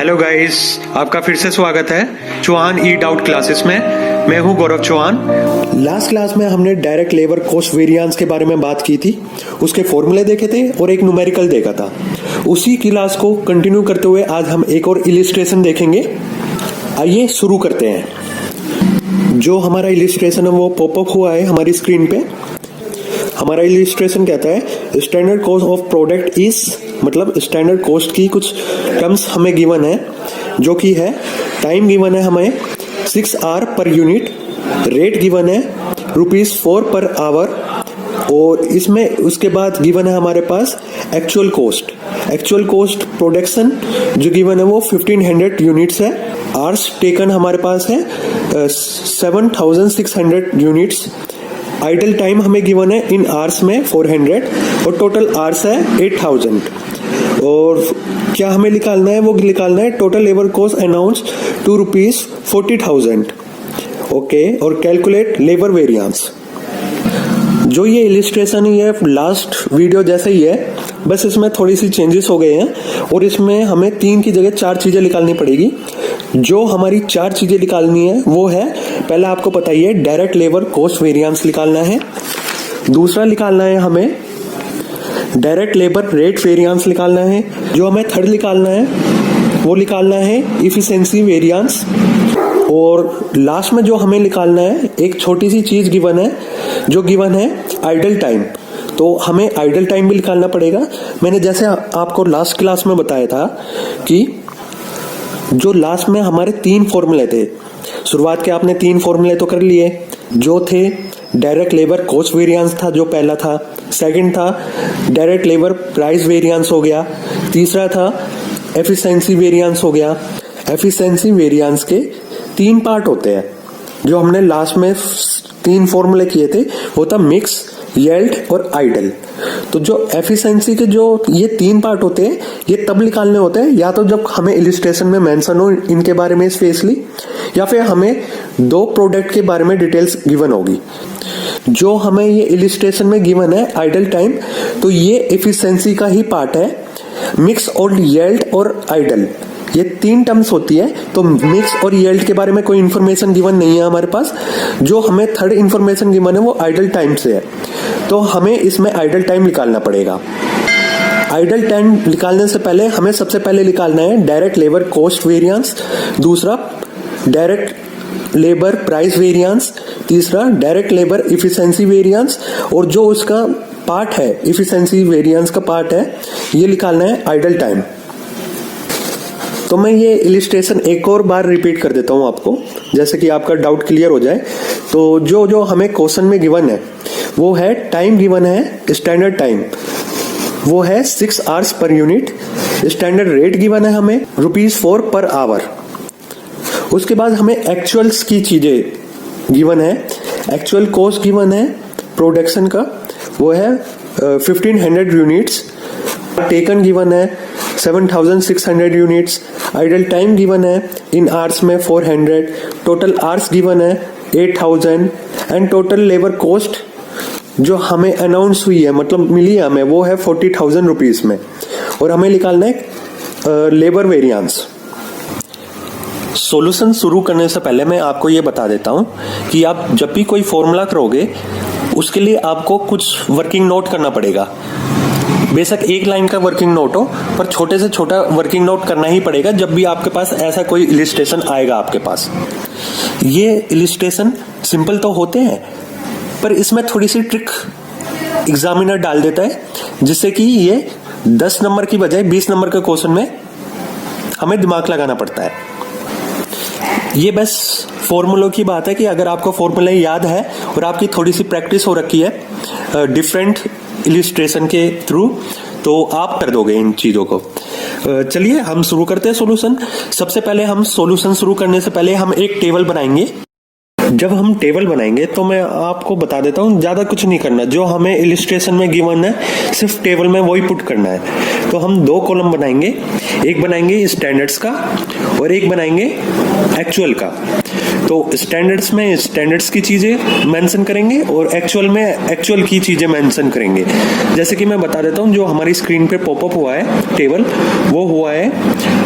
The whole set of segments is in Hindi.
हेलो गाइस, आपका फिर से स्वागत है चौहान ई डाउट क्लासेस में। मैं हूं गौरव चौहान। लास्ट क्लास में हमने डायरेक्ट लेबर कॉस्ट वेरिएंस के बारे में बात की थी, उसके फॉर्मूले देखे थे और एक न्यूमेरिकल देखा था। उसी क्लास को कंटिन्यू करते हुए आज हम एक और इलिस्ट्रेशन देखेंगे। आइए शुरू करते हैं। जो हमारा इलिस्ट्रेशन है वो पॉपअप हुआ है हमारी स्क्रीन पे। हमारा इलिस्ट्रेशन कहता है standard cost of product is, मतलब स्टैंडर्ड कॉस्ट की कुछ टर्म्स हमें गिवन है, जो कि है टाइम गिवन है हमें 6 our per unit, rate given है ₹4 पर आवर, और इसमें उसके बाद गिवन है हमारे पास actual cost. Actual cost production जो गिवन है वो 1500 यूनिट्स है। आवर्स टेकन हमारे पास है 7600 यूनिट्स। आइडल टाइम हमें गिवन है इन आवर्स में 400 और टोटल आवर्स है 8000। और क्या हमें निकालना है, वो निकालना है total labour cost announce ₹40,000। Okay, और कैलकुलेट लेबर वेरिएंस। जो ये इलिस्ट्रेशन ही है लास्ट वीडियो जैसे ही है, बस इसमें थोड़ी सी चेंजेस हो गए हैं और इसमें हमें 3 की जगह 4 चीजें निकालनी पड़ेगी। जो हमारी 4 चीजें निकालनी है वो है, पहला आपको पता ही है डायरेक्ट लेबर कॉस्ट वेरिएंस निकालना है। दूसरा निकालना है हमें डायरेक्ट लेबर रेट वेरिएंस निकालना है। जो हमें थर्ड निकालना है वो निकालना है इफिशिएंसी वेरिएंस। और लास्ट में जो हमें निकालना है, एक छोटी सी चीज गिवन है, जो गिवन है आइडल टाइम। तो हमें आइडल टाइम भी निकालना पड़ेगा। मैंने जैसे आपको लास्ट क्लास में बताया था कि जो लास्ट में हमारे 3 फॉर्मूले थे, शुरुआत के आपने 3 फॉर्मूले तो कर लिए, जो थे डायरेक्ट लेबर कॉस्ट वेरिएंस था जो पहला था, सेकंड था डायरेक्ट लेबर प्राइस वेरिएंस हो गया, तीसरा था एफिशिएंसी वेरिएंस हो गया। एफिशिएंसी वेरिएंस के 3 पार्ट होते हैं। जो हमने लास्ट में 3 फॉर्मूले किए थे वो था मिक्स, यील्ड और आइडल। तो जो एफिशिएंसी के जो ये 3 पार्ट होते हैं, ये तब निकालने होते हैं या तो जब हमें इलिस्ट्रेशन में मेंशन हो इनके बारे में स्पेशली, या फिर हमें 2 प्रोडक्ट के बारे में डिटेल्स गिवन होगी। जो हमें ये इलिस्ट्रेशन में गिवन है आइडल टाइम, तो ये एफिशिएंसी का ही पार्ट है। मिक्स और यील्ड और आइडल, ये 3 टर्म्स होती है। तो मिक्स और यील्ड के बारे में कोई इंफॉर्मेशन गिवन नहीं है हमारे पास। जो हमें थर्ड इंफॉर्मेशन गिवन है वो आइडल टाइम से है, तो हमें इसमें आइडल टाइम निकालना पड़ेगा। आइडल टाइम निकालने से पहले हमें सबसे पहले निकालना है डायरेक्ट लेबर कॉस्ट वेरिएंस, दूसरा डायरेक्ट लेबर प्राइस वेरिएंस, तीसरा डायरेक्ट लेबर इफिशिएंसी वेरिएंस, और जो उसका पार्ट है इफिशिएंसी वेरिएंस का पार्ट है, ये निकालना है आइडल टाइम। तो मैं ये इलिस्ट्रेशन एक और बार रिपीट कर देता हूं आपको, जैसे कि आपका डाउट क्लियर हो जाए। तो जो हमें क्वेश्चन में गिवन है वो है टाइम गिवन है, स्टैंडर्ड टाइम वो है 6 hours per unit. Standard rate given है हमें ₹4 पर आवर। उसके बाद हमें एक्चुअल्स की चीजें गिवन है। एक्चुअल कॉस्ट गिवन है प्रोडक्शन का, वो है 1500 यूनिट्स। टेकन गिवन है 7600 यूनिट्स। आइडल टाइम गिवन है इन आवर्स में 400। टोटल आवर्स गिवन है 8000 एंड टोटल लेबर कॉस्ट जो हमें अनाउंस हुई है, मतलब मिली है हमें, वो है 40,000 रुपीज में। और हमें निकालना है लेबर वेरिएंस। सॉल्यूशन शुरू करने से पहले मैं आपको ये बता देता हूं कि आप जब भी कोई फॉर्मूला करोगे उसके लिए आपको कुछ वर्किंग नोट करना पड़ेगा। बेशक एक लाइन का वर्किंग नोट हो, पर छोटे से छोटा वर्किंग नोट करना ही पड़ेगा जब भी आपके पास ऐसा कोई इलिस्ट्रेशन आएगा आपके पास। ये इलिस्ट्रेशन सिंपल तो होते हैं, पर इसमें थोड़ी सी ट्रिक एग्जामिनर डाल देता है, जिससे कि ये 10 नंबर की बजाय 20 नंबर के क्वेश्चन में हमें दिमाग लगाना पड़ता है। ये बस फॉर्मूलों की बात है कि अगर आपको फॉर्मूले याद है और आपकी थोड़ी सी प्रैक्टिस हो रखी है डिफरेंट इलिस्ट्रेशन के थ्रू, तो आप कर दोगे इन चीजों को। चलिए हम शुरू करते हैं सॉल्यूशन। सबसे पहले हम सॉल्यूशन शुरू करने से पहले हम एक टेबल बनाएंगे। जब हम टेबल बनाएंगे तो मैं आपको बता देता हूँ, ज्यादा कुछ नहीं करना। जो हमें इलिस्ट्रेशन में गिवन है सिर्फ टेबल में वही पुट करना है। तो हम 2 कॉलम बनाएंगे, एक बनाएंगे स्टैंडर्ड्स का और एक बनाएंगे एक्चुअल का। तो स्टैंडर्ड्स में स्टैंडर्ड्स की चीजें मेंशन करेंगे और एक्चुअल में एक्चुअल की चीजें मेंशन करेंगे। जैसे कि मैं बता देता हूँ, जो हमारी स्क्रीन पे पॉपअप हुआ है टेबल, वो हुआ है,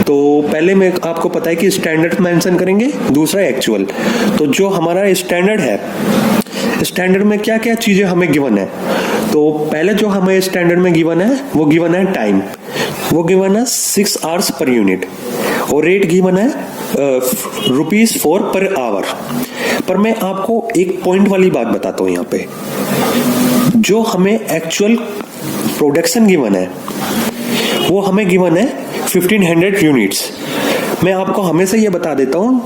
तो पहले में आपको पता है कि स्टैंडर्ड मेंशन करेंगे, दूसरा एक्चुअल। तो जो हमारा स्टैंडर्ड है, स्टैंडर्ड में क्या क्या चीजें हमें गिवन है, तो पहले जो हमें स्टैंडर्ड में गिवन है वो गिवन है टाइम, वो गिवन है 6 आवर्स पर यूनिट, और रेट गिवन है ₹4 पर आवर। पर मैं आपको एक पॉइंट वाली बात बताता हूं, यहाँ पे जो हमें एक्चुअल प्रोडक्शन गिवन है वो हमें गिवन है 1500 यूनिट्स। मैं आपको हमेशा ये बता देता हूं,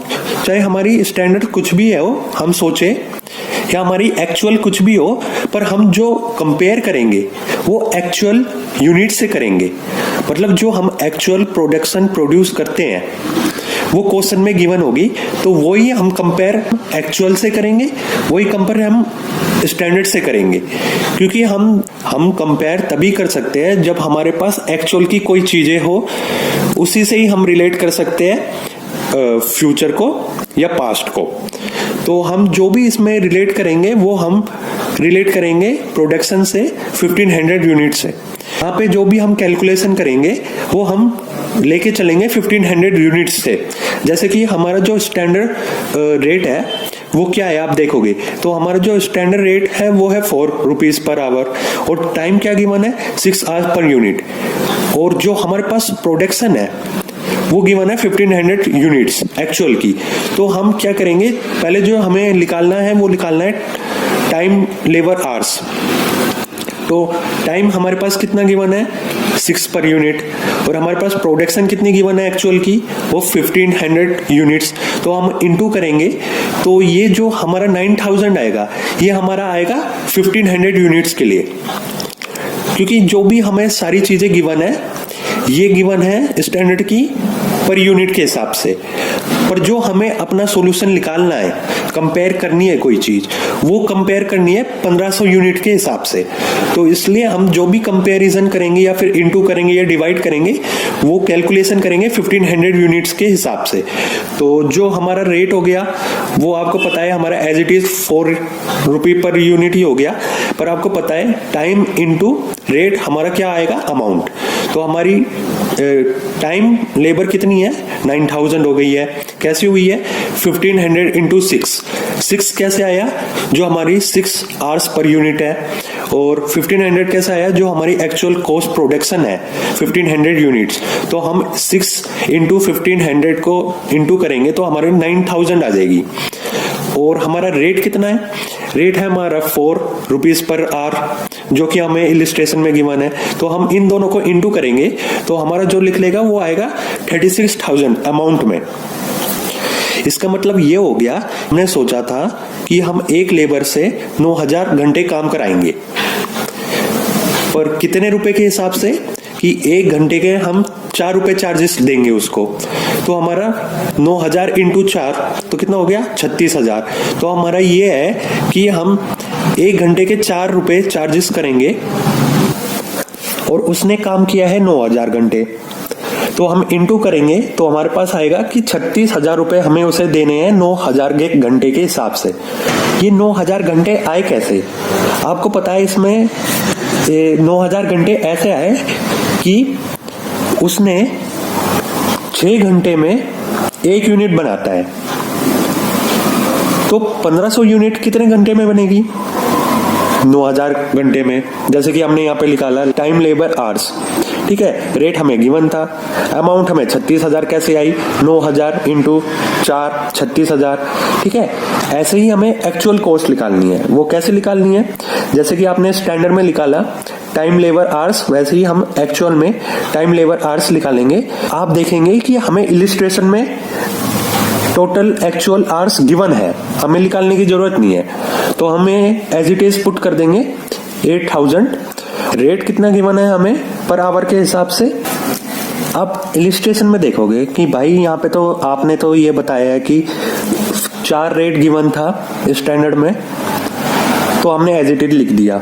चाहे हमारी स्टैंडर्ड कुछ भी है हो, हम सोचे, या हमारी एक्चुअल कुछ भी हो, पर हम जो कंपेयर करेंगे वो एक्चुअल यूनिट से करेंगे। मतलब जो हम एक्चुअल प्रोडक्शन प्रोड्यूस करते हैं वो क्वेश्चन में गिवन होगी, तो वही हम कंपेयर एक्चुअल से करेंगे, वही कंपेयर हम स्टैंडर्ड से करेंगे। क्योंकि हम कंपेयर तभी कर सकते हैं जब हमारे पास एक्चुअल की कोई चीजें हो, उसी से ही हम रिलेट कर सकते हैं फ्यूचर को या पास्ट को। तो हम जो भी इसमें रिलेट करेंगे वो हम रिलेट करेंगे प्रोडक्शन से 1500 यूनिट से। यहाँ पे जो भी हम कैलकुलेशन करेंगे वो हम लेके चलेंगे 1500 यूनिट्स से। जैसे कि हमारा जो स्टैंडर्ड रेट है वो क्या है आप देखोगे, तो हमारा जो स्टैंडर्ड रेट है वो है ₹4 पर आवर, और टाइम क्या गिवन है 6 आवर्स पर यूनिट, और जो हमारे पास प्रोडक्शन है वो गिवन है 1500 यूनिट्स एक्चुअल की। तो हम क्या करेंगे, पहले जो हमें निकालना है वो निकालना है टाइम लेबर आवर्स। तो टाइम हमारे पास कितना गिवन है 6 पर यूनिट, और हमारे पास प्रोडक्शन कितनी गिवन है एक्चुअल की, वो 1500 यूनिट्स। तो हम इनटू करेंगे, तो ये जो हमारा 9000 आएगा ये हमारा आएगा 1500 यूनिट्स के लिए। क्योंकि जो भी हमें सारी चीजें गिवन है ये गिवन है स्टैंडर्ड की पर यूनिट के हिसाब से, पर जो हमें अपना सॉल्यूशन निकालना है, कंपेयर करनी है कोई चीज, वो कंपेयर करनी है 1500 यूनिट के हिसाब से। तो इसलिए हम जो भी कंपैरिजन करेंगे या फिर इनटू करेंगे या डिवाइड करेंगे वो कैलकुलेशन करेंगे 1500 यूनिट्स के हिसाब से। तो जो हमारा रेट हो गया वो आपको पता है हमारा as it is ₹4 per unit ही हो गया, पर आपको पता है टाइम इनटू रेट हमारा क्या आएगा अमाउंट। तो हमारी टाइम लेबर कितनी है 9000 हो गई है, कैसी हुई है 1500 इंटू 6 कैसे आया, जो हमारी 6 आवर्स पर यूनिट है, और 1500 कैसे आया, जो हमारी एक्चुअल कॉस्ट प्रोडक्शन है 1500 यूनिट्स। तो हम 6 इंटू 1500 को इंटू करेंगे तो हमारे 9000 आ जाएगी। और हमारा रेट कितना है, रेट है हमारा ₹4 पर आवर, जो कि हमें इलिस्ट्रेशन में गिवन है। तो हम इन दोनों को इनटू करेंगे तो हमारा जो लिख लेगा वो आएगा 36000 अमाउंट में। इसका मतलब ये हो गया, हमने सोचा था कि हम एक लेबर से 9000 घंटे काम कराएंगे, पर कितने रुपए के हिसाब से कि 1 घंटे के हम ₹4 चार्जेस देंगे उसको। तो हमारा 9000 इंटू 4 तो कितना हो गया 36000। तो हमारा ये है कि हम 1 घंटे के ₹4 चार्जेस करेंगे, और उसने काम किया है 9000 घंटे। तो हम इंटू करेंगे तो हमारे पास आएगा कि 36000 रुपए हमें उसे देने हैं 9000 घंटे के हिसाब से। ये 9000 घंटे आए कैसे, आपको पता है इसमें 9000 घंटे ऐसे आए कि उसने 6 घंटे में 1 यूनिट बनाता है, तो 1500 यूनिट कितने घंटे में बनेगी 9000 घंटे में। जैसे कि हमने यहाँ पे निकाला टाइम लेबर आवर्स, ठीक है, रेट हमें गिवन था, अमाउंट हमें 36000 कैसे आई, 9000 इंटू 4 36000, ठीक है। ऐसे ही हमें एक्चुअल कॉस्ट निकालनी है, वो कैसे निकालनी है, जैसे कि आपने स्टैंडर्ड में निकाला टाइम लेबर आवर्स, वैसे ही हम एक्चुअल में टाइम लेबर आवर्स निकालेंगे। आप देखेंगे कि हमें इलिस्ट्रेशन में टोटल एक्चुअल आवर्स गिवन है, हमें निकालने की जरूरत नहीं है, तो हमें एज इट इज पुट कर देंगे 8000। रेट कितना गिवन है हमें पर आवर के हिसाब से। आप इलिस्ट्रेशन में देखोगे कि भाई यहाँ पे तो आपने तो ये बताया है कि 4 रेट गिवन था स्टैंडर्ड में, तो हमने एज इट इज लिख दिया।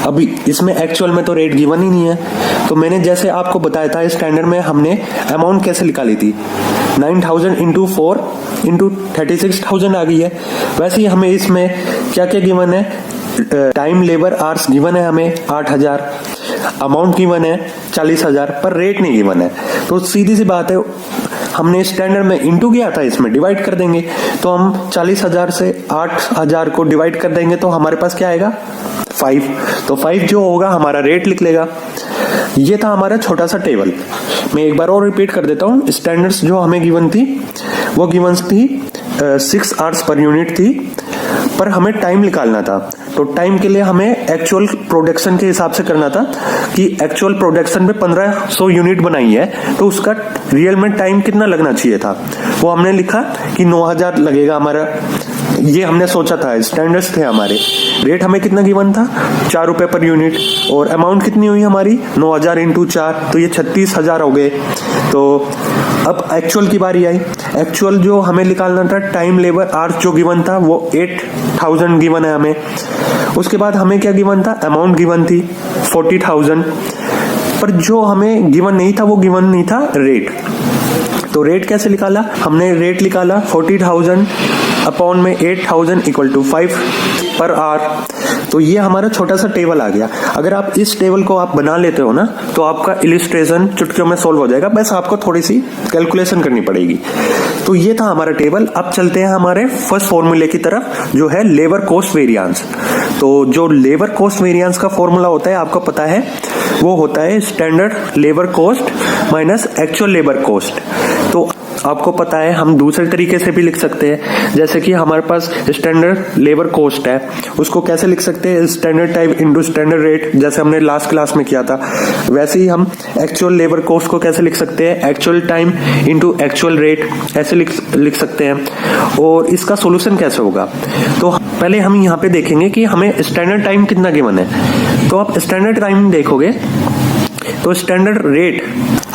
अभी इसमें एक्चुअल में तो रेट गिवन ही नहीं है, तो मैंने जैसे आपको बताया था स्टैंडर्ड में हमने अमाउंट कैसे निकाली थी 9000 इंटू 4 इंटू 36,000 आ गई है। वैसे ही हमें इसमें क्या क्या गिवन है, टाइम लेबर आवर्स गिवन है हमें 8,000, अमाउंट गिवन है 40,000, पर रेट नहीं गिवन है। तो सीधी सी बात है, हमने स्टैंडर्ड में इंटू किया था, इसमें डिवाइड कर देंगे। तो हम 40,000 से 8,000 को डिवाइड कर देंगे तो हमारे पास क्या आएगा 5। तो 5 जो होगा हमारा रेट लिख लेगा। ये था हमारा छोटा सा टेबल। मैं एक बार और रिपीट कर देता हूँ। स्टैंडर्ड्स जो हमें गिवन थी वो गिवन थी 6 आवर्स पर यूनिट थी, पर हमें टाइम निकालना था। तो टाइम के लिए हमें एक्चुअल प्रोडक्शन के हिसाब से करना था कि एक्चुअल प्रोडक्शन में 1500 यूनिट बनाई है, तो उसका रियल में टाइम कितना लगना चाहिए था, वो हमने लिखा कि 9,000 लगेगा हमारा। ये हमने सोचा था, स्टैंडर्ड्स थे हमारे। रेट हमें कितना गिवन था 4 रुपए पर यूनिट, और अमाउंट कितनी हुई हमारी 9,000 इंटू 4, तो ये 36,000 हो गए। तो अब एक्चुअल की बारी आई। एक्चुअल जो हमें निकालना था, टाइम लेबर आवर्स जो गिवन था वो 8,000 गिवन है हमें। उसके बाद हमें क्या गिवन था, अमाउंट गिवन थी 40,000, पर जो हमें गिवन नहीं था वो गिवन नहीं था रेट। तो रेट कैसे निकाला, हमने रेट निकाला 40,000 अपॉन में 8,000 इक्वल टू 5 पर आवर। तो ये हमारा छोटा सा टेबल आ गया। अगर आप इस टेबल को आप बना लेते हो ना, तो आपका इलिस्ट्रेशन चुटकियों में सोल्व हो जाएगा। बस आपको थोड़ी सी कैलकुलेशन करनी पड़ेगी। तो ये था हमारा टेबल। अब चलते हैं हमारे फर्स्ट फॉर्मूले की तरफ, जो है लेबर कॉस्ट वेरिएंस। तो जो लेबर कॉस्ट वेरिएंस का फॉर्मूला होता है आपको पता है, वो होता है standard labour cost minus actual labour cost. तो आपको पता है हम दूसरे तरीके से भी लिख सकते हैं, जैसे कि हमारे पास स्टैंडर्ड लेबर कॉस्ट है, उसको कैसे लिख सकते हैं, standard time into standard rate, जैसे हमने लास्ट क्लास में किया था। वैसे ही हम एक्चुअल लेबर कॉस्ट को कैसे लिख सकते हैं, actual time into actual rate, ऐसे लिख सकते हैं। और इसका सॉल्यूशन कैसे होगा, तो पहले हम यहाँ पे देखेंगे कि हमें स्टैंडर्ड टाइम कितना गिवन है। तो आप स्टैंडर्ड टाइम देखोगे तो स्टैंडर्ड रेट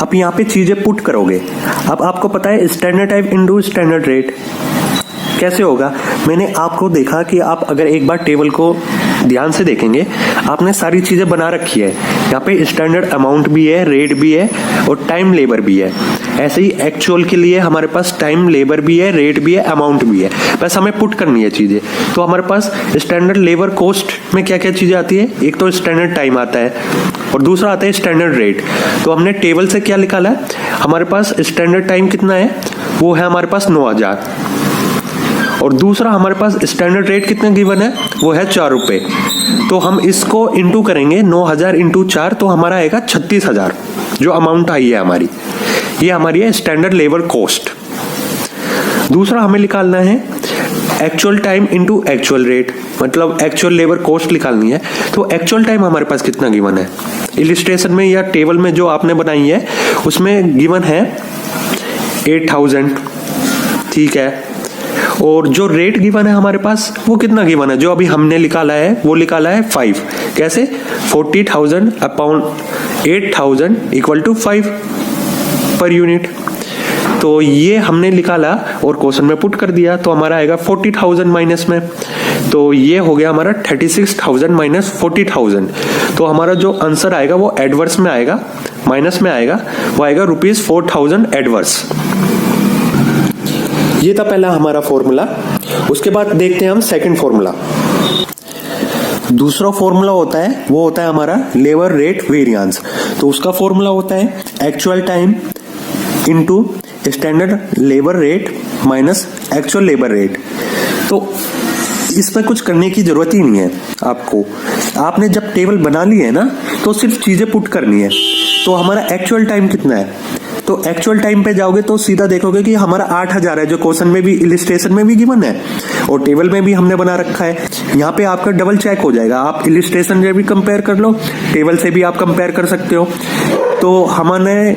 आप यहाँ पे चीजें पुट करोगे। अब आपको पता है standard time into standard rate कैसे होगा। मैंने आपको देखा कि आप अगर एक बार टेबल को ध्यान से देखेंगे, आपने सारी चीजें बना रखी है। यहाँ पे स्टैंडर्ड अमाउंट भी है, रेट भी है और टाइम लेबर भी है। ऐसे ही एक्चुअल के लिए हमारे पास टाइम लेबर भी है, रेट भी है, अमाउंट भी है। बस हमें पुट करनी है चीजें। तो हमारे पास स्टैंडर्ड लेबर कॉस्ट में क्या क्या चीजें आती है, एक तो स्टैंडर्ड टाइम आता है और दूसरा आता है स्टैंडर्ड रेट। तो हमने टेबल से क्या निकाला है, हमारे पास स्टैंडर्ड टाइम कितना है, वो है हमारे पास 9,000, और दूसरा हमारे पास स्टैंडर्ड रेट कितना गिवन है, वो है 4 रुपए। तो हम इसको इंटू करेंगे 9,000 इंटू 4, तो हमारा आएगा 36,000 जो अमाउंट आई है हमारी। ये हमारी है स्टैंडर्ड लेबर कॉस्ट। दूसरा हमें निकालना है actual time into actual rate, मतलब एक्चुअल लेबर कॉस्ट निकालनी है। तो एक्चुअल टाइम हमारे पास कितना गिवन है, इलिस्ट्रेशन में या टेबल में जो आपने बनाई है उसमें गिवन है 8,000, ठीक है। और जो रेट गिवन है हमारे पास वो कितना गिवन है, जो अभी हमने निकाला है वो निकाला है 5। कैसे, 40,000 upon 8,000 equal to 5 per unit. तो ये हमने निकाला और क्वेश्चन में पुट कर दिया, तो हमारा आएगा 40,000 माइनस में। तो ये हो गया हमारा 36,000 माइनस 40,000। तो हमारा जो आंसर आएगा वो एडवर्स में आएगा, माइनस में आएगा, वो आएगा ₹4,000 एडवर्स। ये था पहला हमारा फॉर्मूला। उसके बाद देखते हैं हम सेकंड फॉर्मूला। दूसरा फॉर्मूला होता है वो होता है हमारा लेबर रेट वेरिएंस। तो उसका फॉर्मूला होता है actual time into standard labour rate minus actual labour rate. तो इसमें कुछ करने की जरूरत ही नहीं है आपको। आपने जब टेबल बना ली है ना, तो सिर्फ चीजें पुट करनी है। तो हमारा एक्चुअल टाइम कितना है, तो एक्चुअल टाइम पे जाओगे तो सीधा देखोगे कि हमारा 8,000 है, जो क्वेश्चन में भी इलिस्ट्रेशन में भी गिवन है और टेबल में भी हमने बना रखा है। यहाँ पे आपका डबल चेक हो जाएगा, आप इलिस्ट्रेशन से भी कंपेयर कर लो, टेबल से भी आप कंपेयर कर सकते हो। तो हमने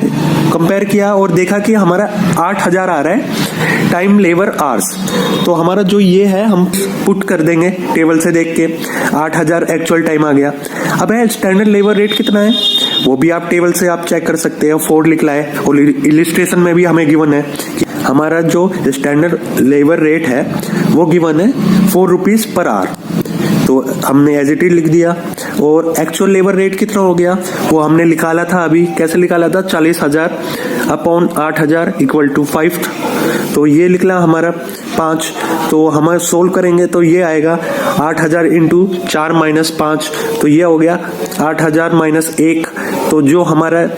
कंपेयर किया और देखा कि हमारा 8,000 आ रहा है टाइम लेबर आवर्स। तो हमारा जो ये है हम पुट कर देंगे टेबल से देख के, 8,000 एक्चुअल टाइम आ गया। अब है स्टैंडर्ड लेबर रेट कितना है, वो भी आप टेबल से आप चेक कर सकते हैं, 4 लिखा है और इलिस्ट्रेशन में भी हमें गिवन है कि हमारा जो स्टैंडर्ड लेबर रेट है वो गिवन है 4 रुपीज पर आवर। तो हमने एज इट इज लिख दिया। और एक्चुअल लेबर रेट कितना हो गया वो हमने निकाला था अभी, कैसे निकाला था, 40,000 अपॉन 8,000 इक्वल टू 5 तो ये निकला हमारा 5। तो हम सोल्व करेंगे तो ये आएगा 8000 इंटू 4 माइनस 5, तो ये हो गया 8000 माइनस 1। तो जो हमारा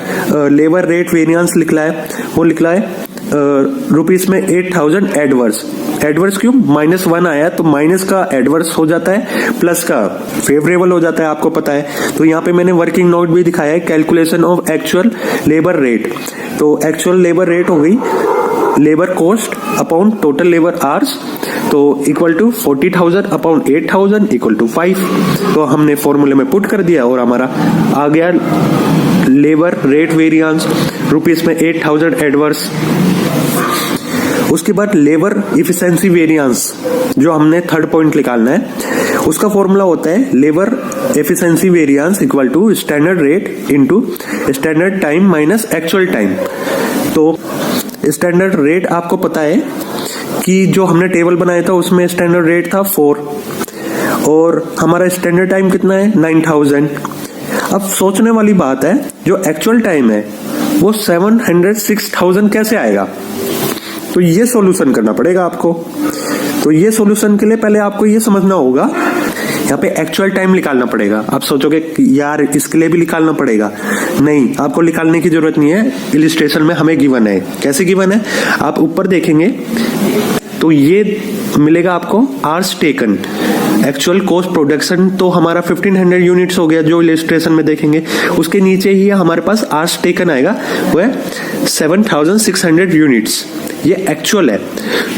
लेबर रेट वेरिएंस निकला है वो निकला है रुपीस में 8000 एडवर्स। एडवर्स क्यों? -1 आया तो माइनस का एडवर्स हो जाता है, प्लस का फेवरेबल हो जाता है, आपको पता है। तो यहाँ पे मैंने वर्किंग नोट भी दिखाया है, calculation of actual labour rate. तो एक्चुअल लेबर रेट हो गई labour cost upon total labour hours, तो equal to 40,000 upon 8,000 equal to 5। तो हमने फॉर्मूले में पुट कर दिया और हमारा आ गया लेबर रेट वेरिएंस रुपीस में 8000 एडवर्स। उसके बाद लेबर इफिशिएंसी वेरिएंस जो हमने थर्ड पॉइंट निकालना है, उसका फॉर्मूला होता है labour efficiency variance equal to standard rate into standard time minus actual time. तो स्टैंडर्ड रेट आपको पता है कि जो हमने टेबल बनाया था उसमें स्टैंडर्ड रेट था 4 और हमारा स्टैंडर्ड टाइम कितना है 9000। अब सोचने वाली बात है, जो एक्चुअल टाइम है वो 706,000 कैसे आएगा? तो ये सॉल्यूशन करना पड़ेगा आपको। तो ये सॉल्यूशन के लिए पहले आपको ये समझना होगा, यहाँ पे एक्चुअल टाइम निकालना पड़ेगा। आप सोचोगे यार इसके लिए भी निकालना पड़ेगा, नहीं, आपको निकालने की जरूरत नहीं है। इलिस्ट्रेशन में हमें गिवन है। कैसे गिवन है? आप ऊपर देखेंगे तो ये मिलेगा आपको hours taken, actual cost production, तो हमारा 1500 यूनिट्स हो गया जो इलिस्ट्रेशन में देखेंगे। उसके नीचे ही हमारे पास आवर्स टेकन आएगा, वो है 7600 यूनिट्स, ये एक्चुअल है।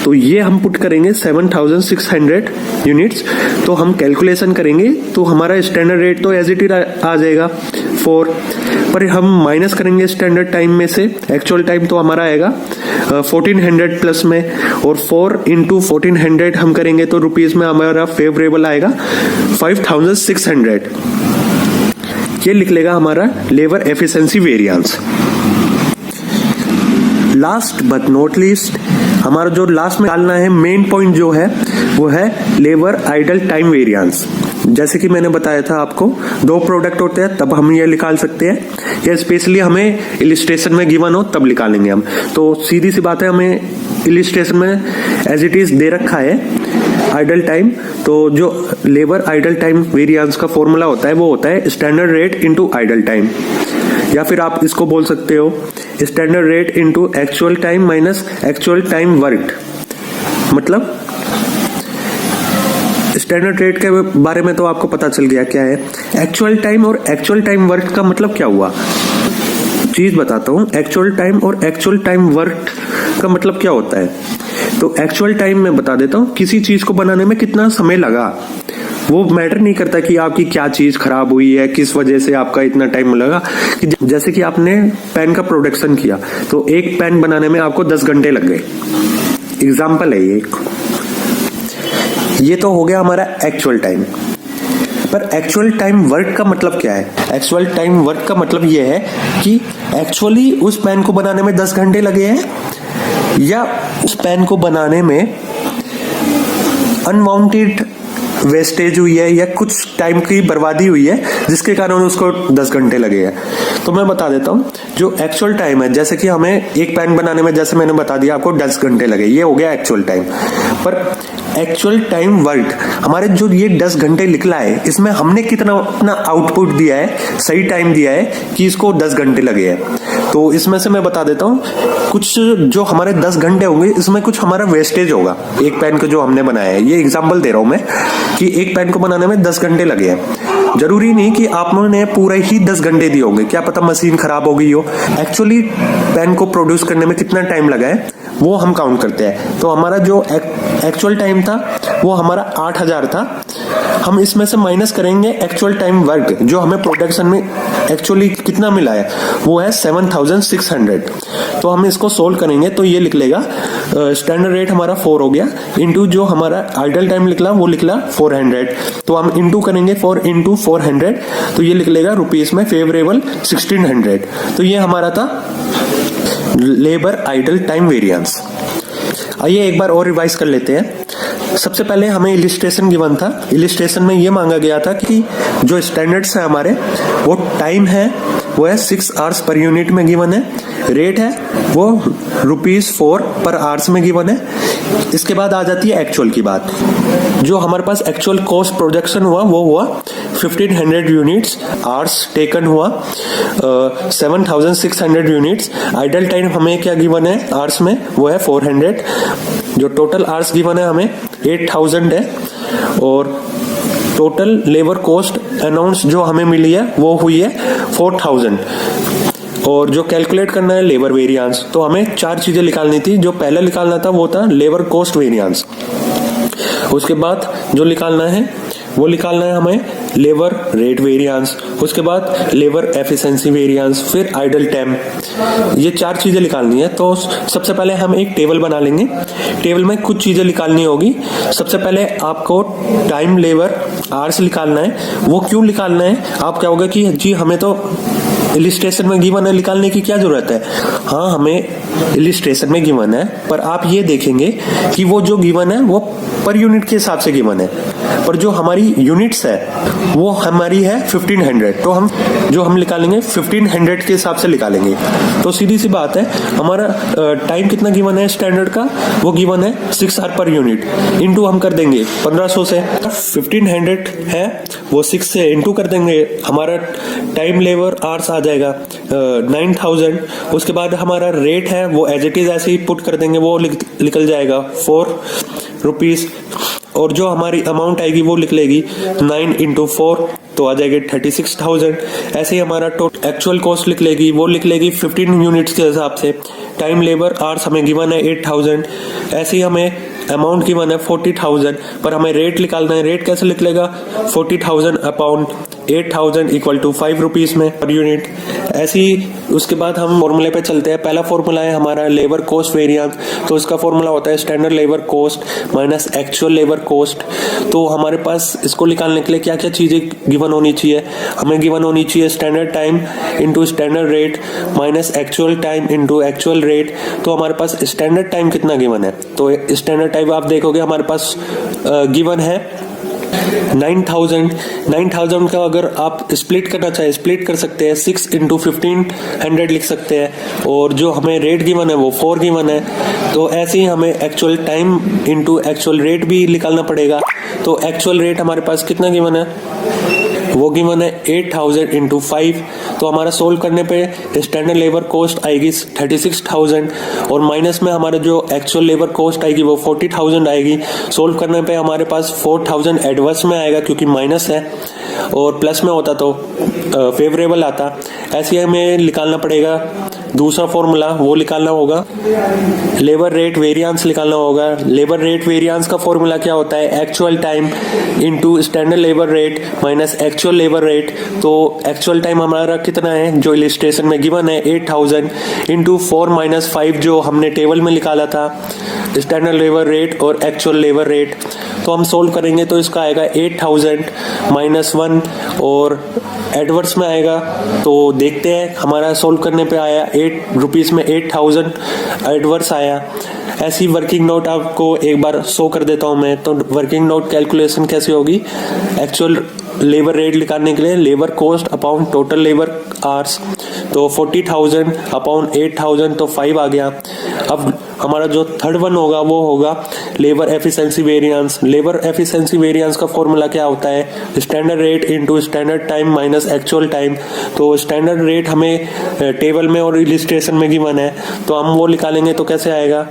तो ये हम पुट करेंगे 7600 यूनिट्स। तो हम कैलकुलेशन करेंगे तो हमारा स्टैंडर्ड रेट तो एज इट इज आ जाएगा 4, पर हम माइनस करेंगे स्टैंडर्ड टाइम में से एक्चुअल टाइम, तो हमारा आएगा 1400 प्लस में, और 4 इंटू 1400 हम करेंगे तो रुपीज में हमारा फेवरेबल आएगा 5600। ये लिख लेगा हमारा labour efficiency variance. Last but not least, हमारा जो लास्ट में डालना है मेन पॉइंट जो है वो है लेबर आइडल टाइम वेरिएंस। जैसे कि मैंने बताया था आपको, 2 प्रोडक्ट होते हैं तब हम ये निकाल सकते हैं, या स्पेशली हमें इलिस्ट्रेशन में गिवन हो तब निकालेंगे हम। तो सीधी सी बात है, हमें इलिस्ट्रेशन में एज इट इज दे रखा है आइडल टाइम। तो जो लेबर आइडल टाइम वेरिएंस का फॉर्मूला होता है वो होता है standard rate into idle time, या फिर आप इसको बोल सकते हो standard rate into actual time minus actual time work. मतलब स्टैंडर्ड रेट के बारे में तो आपको पता चल गया क्या है। एक्चुअल टाइम और एक्चुअल टाइम वर्क का मतलब क्या हुआ, चीज बताता हूं। एक्चुअल टाइम और एक्चुअल टाइम वर्क का मतलब क्या होता है। तो एक्चुअल टाइम में बता देता हूं, किसी चीज को बनाने में कितना समय लगा, वो मैटर नहीं करता कि आपकी क्या चीज खराब हुई है, किस वजह से आपका इतना टाइम लगा। कि जैसे कि आपने पेन का प्रोडक्शन किया तो एक पेन बनाने में आपको 10 घंटे लग गए, एग्जाम्पल है ये तो हो गया हमारा एक्चुअल टाइम। पर एक्चुअल टाइम वर्क का मतलब क्या है? एक्चुअल टाइम वर्क का मतलब ये है कि एक्चुअली उस पेन को बनाने में 10 घंटे लगे हैं, या उस पेन को बनाने में अनवांटेड वेस्टेज हुई है या कुछ टाइम की बर्बादी हुई है जिसके कारण उसको 10 घंटे लगे हैं। तो मैं बता देता हूं, जो एक्चुअल टाइम है, जैसे कि हमें एक पेन बनाने में, जैसे मैंने बता दिया आपको 10 घंटे लगे, ये हो गया एक्चुअल टाइम। पर एक्चुअल टाइम वर्क, हमारे जो ये 10 घंटे निकला है, इसमें हमने कितना अपना आउटपुट दिया है, सही टाइम दिया है कि इसको 10 घंटे लगे हैं। तो इसमें से मैं बता देता हूँ, कुछ जो हमारे 10 घंटे होंगे इसमें कुछ हमारा वेस्टेज होगा। एक पेन को जो हमने बनाया है, ये एग्जांपल दे रहा हूं मैं कि एक पेन को बनाने में 10 घंटे लगे हैं। जरूरी नहीं कि आपने पूरा ही 10 घंटे दिए होंगे, क्या पता मशीन खराब हो गई हो। एक्चुअली पेन को प्रोड्यूस करने में कितना टाइम लगा है वो हम काउंट करते हैं। तो हमारा जो एक्चुअल टाइम था वो हमारा 8000 था। हम इसमें से माइनस करेंगे एक्चुअल टाइम वर्क, जो हमें प्रोडक्शन में एक्चुअली कितना मिला है, वो है 7600। तो हम इसको सोल्व करेंगे तो ये लिख लेगा स्टैंडर्ड रेट हमारा 4 हो गया, इंटू जो हमारा आइडल टाइम निकला वो निकला 400। तो हम इंटू करेंगे 4 इंटू 400, तो ये लिख लेगा रुपीस में फेवरेबल 1600। तो ये हमारा था लेबर आइडल टाइम वेरिएंस। आइए एक बार और रिवाइज कर लेते हैं। सबसे पहले हमें इलिस्ट्रेशन गिवन था। इलिस्ट्रेशन में ये मांगा गया था कि जो स्टैंडर्ड्स है हमारे, वो टाइम है वो है 6 आवर्स पर यूनिट में गिवन है, रेट है वो ₹4 पर आवर्स में गिवन है। इसके बाद आ जाती है एक्चुअल की बात। जो हमारे पास एक्चुअल कॉस्ट प्रोजेक्शन हुआ वो हुआ 1500 यूनिट्स, आवर्स टेकन हुआ 7600 यूनिट्स। आइडल टाइम हमें क्या गिवन है आवर्स में, वो है 400। जो टोटल आवर्स गिवन है हमें 8000 है। और टोटल लेबर कॉस्ट अनाउंस जो हमें मिली है वो हुई है 4000। और जो कैलकुलेट करना है लेबर वेरिएंस, तो हमें 4 चीजें निकालनी थी। जो पहले निकालना था वो था लेबर कॉस्ट वेरिएंस। उसके बाद जो निकालना है वो निकालना है हमें लेबर रेट वेरिएंस। उसके बाद लेबर एफिशिएंसी वेरिएंस, फिर आइडल टाइम। ये 4 चीजें निकालनी है। तो सबसे पहले हम एक टेबल बना लेंगे। टेबल में कुछ चीजें निकालनी होगी। सबसे पहले आपको टाइम लेबर आवर्स निकालना है। वो क्यों निकालना है, आप क्या होगा कि जी हमें तो इलिस्ट्रेशन में गिवन है, निकालने की क्या जरूरत है। हाँ, हमें इलिस्ट्रेशन में गिवन है, पर आप ये देखेंगे कि वो जो गिवन है वो पर यूनिट के हिसाब से गिवन है, पर जो हमारी यूनिट्स है वो हमारी है 1500। तो हम निकालेंगे 1500 के हिसाब से निकालेंगे। तो सीधी सी बात है, हमारा टाइम कितना गिवन है स्टैंडर्ड का, वो गिवन है 6 आवर पर यूनिट। इंटू हम कर देंगे 1500 से। 1500 है वो 6 से इंटू कर देंगे, हमारा टाइम लेबर आवर्स आ जाएगा 9000। उसके बाद हमारा रेट है वो एज इट इज ऐसे ही पुट कर देंगे, वो निकल जाएगा ₹4। और जो हमारी अमाउंट आएगी वो लिख लेगी 9 × 4, तो आ जाएगी 36,000। ऐसे ही हमारा टोटल एक्चुअल कॉस्ट लिख लेगी, वो लिख लेगी 15 यूनिट्स के हिसाब से। टाइम लेबर आवर्स हमें गिवन है 8000। ऐसे ही हमें अमाउंट गिवन है 40,000, पर हमें रेट निकालना है। रेट कैसे लिख लेगा, 40,000 अपॉन 8000 इक्वल टू ₹5 में पर यूनिट। ऐसे ही उसके बाद हम फॉर्मूले पे चलते हैं। पहला फॉर्मूला है हमारा लेबर कॉस्ट वेरिएंस। तो इसका फॉर्मूला होता है standard labour cost minus actual labour cost. तो हमारे पास इसको निकालने के लिए क्या क्या चीजें गिवन होनी चाहिए, हमें गिवन होनी चाहिए standard time into standard rate minus actual time into actual rate. तो हमारे पास स्टैंडर्ड टाइम कितना गिवन है, तो स्टैंडर्ड टाइम आप देखोगे हमारे पास गिवन है 9000 का अगर आप स्प्लिट करना चाहे स्प्लिट कर सकते हैं, 6 × 1500 लिख सकते हैं। और जो हमें रेट गिवन है वो 4 गिवन है। तो ऐसे ही हमें actual time into actual rate भी निकालना पड़ेगा। तो एक्चुअल रेट हमारे पास कितना गिवन है, वो गिवन है 8000 × 5। तो हमारा सोल्व करने पे स्टैंडर्ड लेबर कॉस्ट आएगी 36,000 और माइनस में हमारा जो एक्चुअल लेबर कॉस्ट आएगी वो 40,000 आएगी। सोल्व करने पे हमारे पास 4000 एडवर्स में आएगा क्योंकि माइनस है, और प्लस में होता तो फेवरेबल आता। ऐसे हमें निकालना पड़ेगा दूसरा फॉर्मूला, वो निकालना होगा लेबर रेट वेरिएंस निकालना होगा। लेबर रेट वेरिएंस का फॉर्मूला क्या होता है, actual time into standard labour rate minus actual labour rate. तो एक्चुअल टाइम हमारा कितना है जो इलिस्ट्रेशन में गिवन है 8000 इंटू 4 - 5 जो हमने टेबल में निकाला था स्टैंडर्ड लेबर रेट और एक्चुअल लेबर रेट। तो हम सोल्व करेंगे तो इसका आएगा 8000 -1 और एडवर्स में आएगा। तो देखते हैं हमारा सोल्व करने पे आया ₹8 में 8000 एडवर्स आया। ऐसी वर्किंग नोट आपको एक बार शो कर देता हूं मैं। तो वर्किंग नोट कैलकुलेशन कैसी होगी, एक्चुअल लेबर रेट निकालने के लिए labour cost upon total labour hours. तो 40,000 अपॉन 8000 तो 5 आ गया। अब हमारा जो थर्ड वन होगा वो होगा labour efficiency variance. Labour efficiency variance का फॉर्मूला क्या होता है, standard rate into standard time minus actual time. तो स्टैंडर्ड रेट हमें टेबल में और इलिस्ट्रेशन में गिवन है, तो हम वो निकालेंगे तो कैसे आएगा,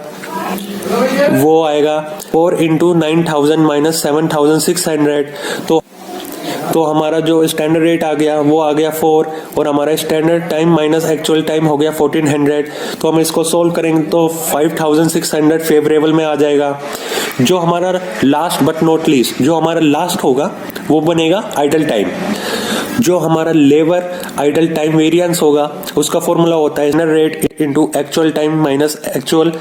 वो आएगा 4 × 9000 - 7600। तो हमारा जो स्टैंडर्ड रेट आ गया वो आ गया 4 और हमारा standard time minus actual time हो गया 1400। तो हम इसको सोल्व करेंगे तो 5600 फेवरेबल में आ जाएगा। जो हमारा लास्ट बट नॉट लीस्ट जो हमारा लास्ट होगा वो बनेगा आइडल टाइम। जो हमारा लेबर आइडल टाइम वेरिएंस होगा उसका फॉर्मूला होता है standard rate into actual time minus actual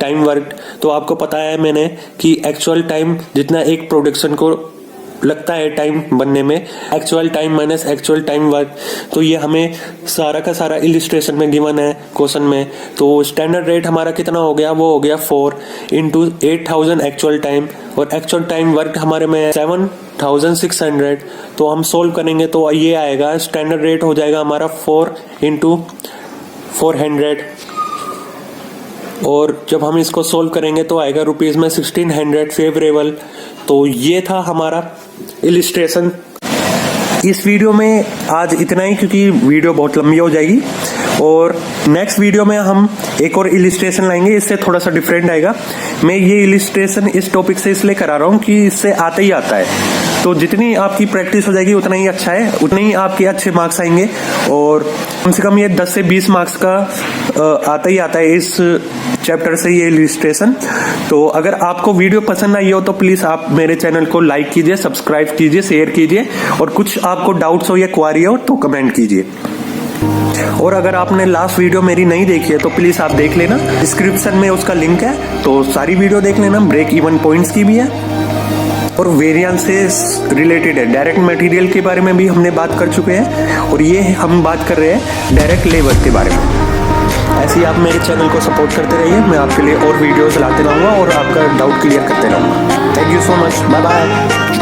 time work. तो आपको पता है मैंने कि एक्चुअल टाइम जितना एक प्रोडक्शन को लगता है टाइम बनने में, actual time minus actual time work. तो ये हमें सारा का सारा इलिस्ट्रेशन में गिवन है क्वेश्चन में। तो स्टैंडर्ड रेट हमारा कितना हो गया, वो हो गया 4 × 8000 एक्चुअल टाइम और एक्चुअल टाइम वर्क हमारे में 7600। तो हम सोल्व करेंगे तो ये आएगा, स्टैंडर्ड रेट हो जाएगा हमारा 4 × 400 और जब हम इसको सोल्व करेंगे तो आएगा रुपीज में 1600 फेवरेबल। तो ये था हमारा इलिस्ट्रेशन। इस वीडियो में आज इतना ही, क्योंकि वीडियो बहुत लंबी हो जाएगी। और नेक्स्ट वीडियो में हम एक और इलिस्ट्रेशन लाएंगे, इससे थोड़ा सा डिफरेंट आएगा। मैं ये इलिस्ट्रेशन इस टॉपिक से इसलिए करा रहा हूँ कि इससे आता ही आता है, तो जितनी आपकी प्रैक्टिस हो जाएगी उतना ही अच्छा है, उतने ही आपके अच्छे मार्क्स आएंगे। और कम से कम ये 10 से 20 मार्क्स का आता ही आता है इस चैप्टर से ये इलिस्ट्रेशन। तो अगर आपको वीडियो पसंद आई हो तो प्लीज आप मेरे चैनल को लाइक कीजिए, सब्सक्राइब कीजिए, शेयर कीजिए, और कुछ आपको डाउट्स हो या क्वारी हो तो कमेंट कीजिए। और अगर आपने लास्ट वीडियो मेरी नहीं देखी है तो प्लीज आप देख लेना, डिस्क्रिप्शन में उसका लिंक है, तो सारी वीडियो देख लेना। ब्रेक इवन पॉइंट्स की भी है और वेरिएंस से रिलेटेड है। डायरेक्ट मटेरियल के बारे में भी हमने बात कर चुके हैं, और ये हम बात कर रहे हैं डायरेक्ट लेबर के बारे में। ऐसे ही आप मेरे चैनल को सपोर्ट करते रहिए, मैं आपके लिए और वीडियोस लाते रहूँगा और आपका डाउट क्लियर करते रहूँगा। Thank you so much, bye bye.